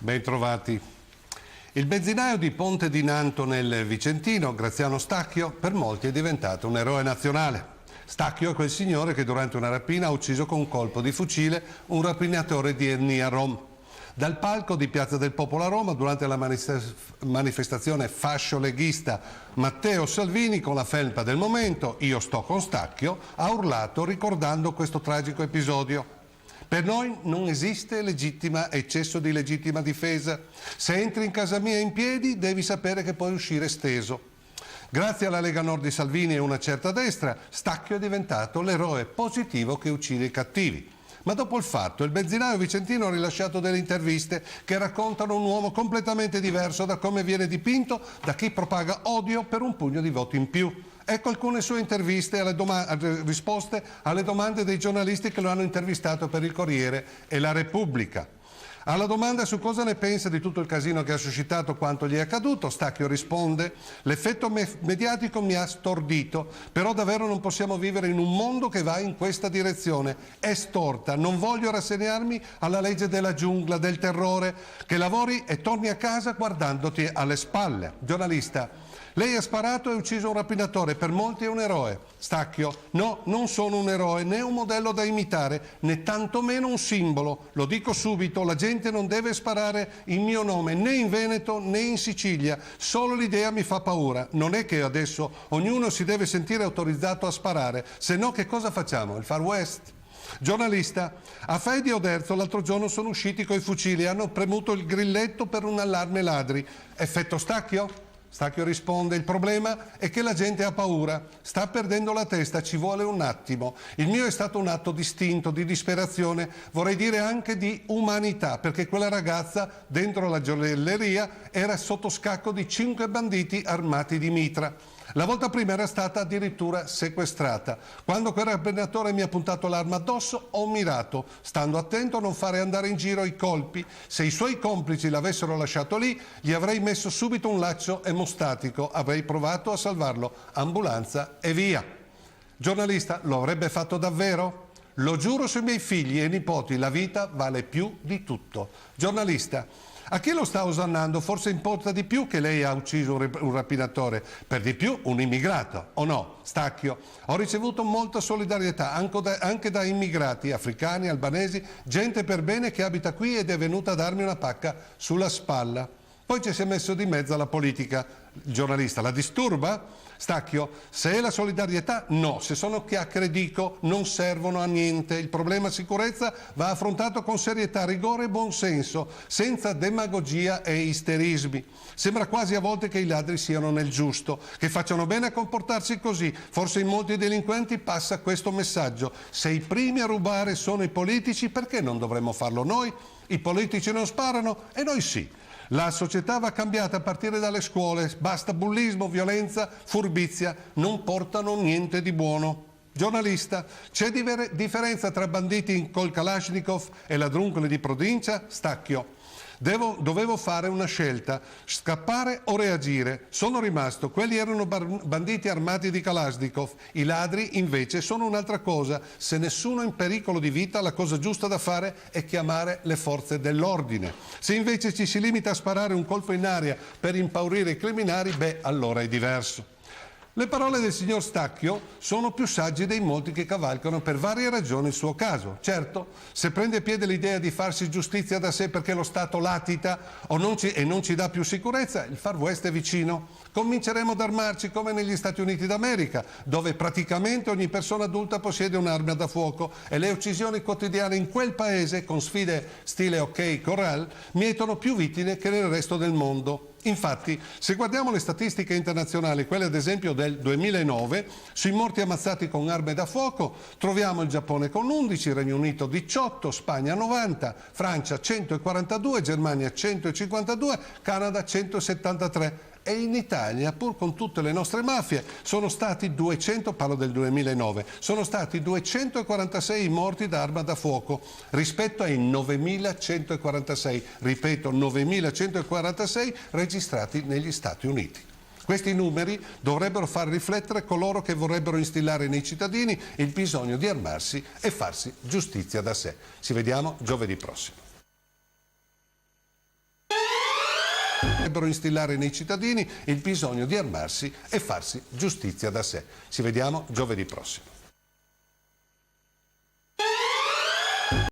Bentrovati. Il benzinaio di Ponte di Nanto nel Vicentino, Graziano Stacchio, per molti è diventato un eroe nazionale. Stacchio è quel signore che durante una rapina ha ucciso con un colpo di fucile un rapinatore di etnia rom. Dal palco di Piazza del Popolo a Roma, durante la manifestazione fascio-leghista, Matteo Salvini, con la felpa del momento, "Io sto con Stacchio", ha urlato ricordando questo tragico episodio. Per noi non esiste eccesso di legittima difesa. Se entri in casa mia in piedi, devi sapere che puoi uscire steso. Grazie alla Lega Nord di Salvini e una certa destra, Stacchio è diventato l'eroe positivo che uccide i cattivi. Ma dopo il fatto, il benzinaio vicentino ha rilasciato delle interviste che raccontano un uomo completamente diverso da come viene dipinto da chi propaga odio per un pugno di voti in più. Ecco alcune sue interviste risposte alle domande dei giornalisti che lo hanno intervistato per il Corriere e la Repubblica. Alla domanda su cosa ne pensa di tutto il casino che ha suscitato quanto gli è accaduto, Stacchio risponde: "L'effetto mediatico mi ha stordito, però davvero non possiamo vivere in un mondo che va in questa direzione. È storta, non voglio rassegnarmi alla legge della giungla, del terrore, che lavori e torni a casa guardandoti alle spalle." Giornalista: "Lei ha sparato e ucciso un rapinatore, per molti è un eroe." Stacchio: "No, non sono un eroe, né un modello da imitare, né tantomeno un simbolo. Lo dico subito, la gente non deve sparare in mio nome, né in Veneto né in Sicilia. Solo l'idea mi fa paura. Non è che adesso ognuno si deve sentire autorizzato a sparare, se no che cosa facciamo? Il Far West?" Giornalista: "A Fedi e Oderzo l'altro giorno sono usciti coi fucili, hanno premuto il grilletto per un allarme ladri. Effetto Stacchio?" Stacchio risponde: "Il problema è che la gente ha paura, sta perdendo la testa, ci vuole un attimo. Il mio è stato un atto distinto, di disperazione, vorrei dire anche di umanità, perché quella ragazza dentro la gioielleria era sotto scacco di 5 banditi armati di mitra. La volta prima era stata addirittura sequestrata. Quando quel rapinatore mi ha puntato l'arma addosso, ho mirato, stando attento a non fare andare in giro i colpi. Se i suoi complici l'avessero lasciato lì, gli avrei messo subito un laccio emostatico, avrei provato a salvarlo. Ambulanza e via." Giornalista: "Lo avrebbe fatto davvero?" "Lo giuro sui miei figli e nipoti, la vita vale più di tutto." Giornalista: "A chi lo sta osannando? Forse importa di più che lei ha ucciso un rapinatore, per di più un immigrato, o no?" Stacchio: "Ho ricevuto molta solidarietà anche da immigrati, africani, albanesi, gente per bene che abita qui ed è venuta a darmi una pacca sulla spalla." Poi ci si è messo di mezzo alla politica. Giornalista: "La disturba?" Stacchio: "Se è la solidarietà, no. Se sono chiacchiere, dico, non servono a niente. Il problema sicurezza va affrontato con serietà, rigore e buonsenso, senza demagogia e isterismi. Sembra quasi a volte che i ladri siano nel giusto, che facciano bene a comportarsi così. Forse in molti delinquenti passa questo messaggio: se i primi a rubare sono i politici, perché non dovremmo farlo noi? I politici non sparano e noi sì. La società va cambiata a partire dalle scuole, basta bullismo, violenza, furbizia, non portano niente di buono." Giornalista: "C'è differenza tra banditi col Kalashnikov e ladruncoli di provincia?" Stacchio: Dovevo fare una scelta, scappare o reagire. Sono rimasto, quelli erano banditi armati di Kalashnikov, i ladri invece sono un'altra cosa. Se nessuno è in pericolo di vita, la cosa giusta da fare è chiamare le forze dell'ordine. Se invece ci si limita a sparare un colpo in aria per impaurire i criminali, allora è diverso." Le parole del signor Stacchio sono più sagge dei molti che cavalcano per varie ragioni il suo caso. Certo, se prende piede l'idea di farsi giustizia da sé perché lo Stato latita e non ci dà più sicurezza, il Far West è vicino. Cominceremo ad armarci come negli Stati Uniti d'America, dove praticamente ogni persona adulta possiede un'arma da fuoco e le uccisioni quotidiane in quel paese, con sfide stile OK Corral, mietono più vittime che nel resto del mondo. Infatti, se guardiamo le statistiche internazionali, quelle ad esempio del 2009, sui morti ammazzati con armi da fuoco, troviamo il Giappone con 11, Regno Unito 18, Spagna 90, Francia 142, Germania 152, Canada 173. E in Italia, pur con tutte le nostre mafie, sono stati 200, parlo del 2009, sono stati 246 morti da arma da fuoco rispetto ai 9.146, ripeto 9.146 registrati negli Stati Uniti. Questi numeri dovrebbero far riflettere coloro che vorrebbero instillare nei cittadini il bisogno di armarsi e farsi giustizia da sé. Ci vediamo giovedì prossimo. dovrebbero instillare nei cittadini il bisogno di armarsi e farsi giustizia da sé. Ci vediamo giovedì prossimo.